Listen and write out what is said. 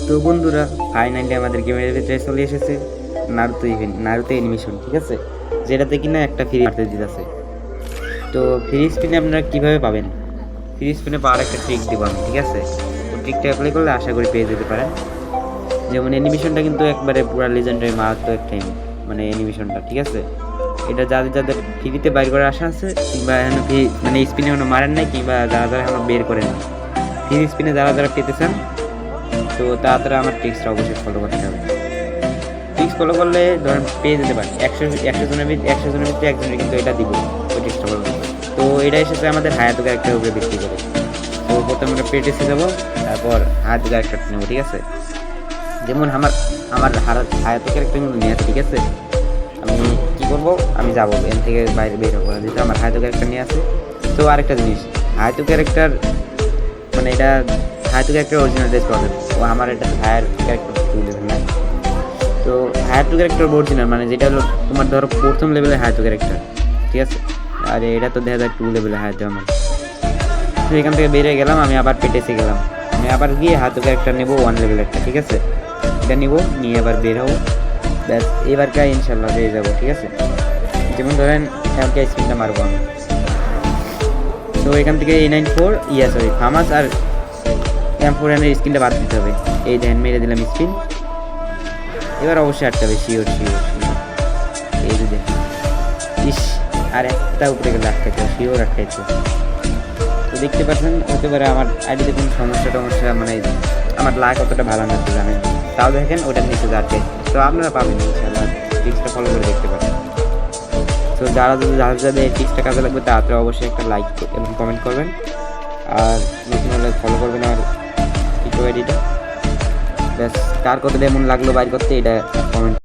তো বন্ধুরা, ফাইনালি আমাদের গেমের ভিতরে চলে এসেছে নারুতো অ্যানিমেশন, ঠিক আছে, যেটাতে কিনা একটা ফ্রি মারতে দিতেছে। তো ফ্রি স্পিনে আপনারা কীভাবে পাবেন, ফ্রি স্পিনে পাওয়ার একটা ট্রিক দেবো আমি, ঠিক আছে। তো ট্রিকটা অ্যাপ্লাই করলে আশা করি পেয়ে যেতে পারেন। যেমন অ্যানিমেশনটা কিন্তু একবারে পুরো লিজেন্ডারি মারাত্মক একটা মানে অ্যানিমেশনটা, ঠিক আছে। এটা যাদের যাদের ফ্রিতে বাইর করার আশা আছে, কিংবা এখন মানে স্পিনে এখনো মারেন নাই, কিংবা যারা যারা এখনো বের করেন ফ্রি স্পিনে যারা যারা পেতে চান, তো তাড়াতাড়ি আমার ট্রিক্সটা অবশ্যই ফলো করতে হবে। ট্রিক্স ফলো করলে ধরেন পেয়ে যেতে পারেন 100 জনের ভিতরে একজনের কিন্তু এটা দিব ওই ট্রিক্সটা ফলো করতে। তো এটা এসেছে আমাদের হায়াতো ক্যারেক্টারের উপরে ভিত্তি করে। তো প্রথমে আমরা পেটেসে যাবো, তারপর হায়াতো ক্যারেক্টারটা নেবো, ঠিক আছে। যেমন আমার আমার হায়াতো ক্যারেক্টার কিন্তু নিয়ে আছে, ঠিক আছে। আমি কী করবো, আমি যাবো এখান থেকে বাইরে বের হবো, যেহেতু আমার হায়াতো ক্যারেক্টার নিয়ে আছে। তো আরেকটা জিনিস, হায়াতো ক্যারেক্টার মানে এটা Hayato character original dress problem. ও আমার এটা হায়ার ক্যারেক্টার লেভেল না। তো হায়ার টু ক্যারেক্টার অরিজিনাল মানে যেটা হলো তোমার ধরো প্রথম লেভেলের হায়ার টু ক্যারেক্টার, ঠিক আছে। আর এটা তো 2002 লেভেলের হায়ার টু আমার। তো এখান থেকে বেরিয়ে গেলাম, আমি আবার পেটেসে গেলাম। আমি আবার গিয়ে হায়ার টু ক্যারেক্টার নেবো 1 লেভেলেরটা, ঠিক আছে। এটা নিবো, নিয়ে আবার বের হবো, ব্যাস এবারকে ইনশাল্লাহ পেয়ে যাবো, ঠিক আছে। যেমন ধরেন এমকে স্পিনটা মারবো আমি। তো এখান থেকে A94 সরি ফামাস আর M4 এর স্কিনটা বাদ দিতে হবে। এই ধ্যান মেরে দিলাম স্পিন, এবার অবশ্যই আটতে হবে, শিওর। এই যে দেখুন, ইস আর একটা উপরে গেলে আটকাইতে হবে, শিওর আটকাইতে। তো দেখতে পাচ্ছেন, হতে পারে আমার আইডিতে কোনো সমস্যা মানে আমার লাক অতটা ভালো না, জানেন। তাও দেখেন ওটার নিচে আটকাইছে। তো আপনারা পাবেন ইনশাআল্লাহ, টিক্সটা ফলো করে দেখতে পারেন। তো যাদের এই টিক্সটা কাজে লাগবে তাড়াতাড়ি অবশ্যই একটা লাইক এবং কমেন্ট করবেন, আর নতুন হলে ফলো করবেন আমার টিকটক আইডিটা। ব্যাস কার কতটা এমন লাগলো বাইর করতে এটা কমেন্ট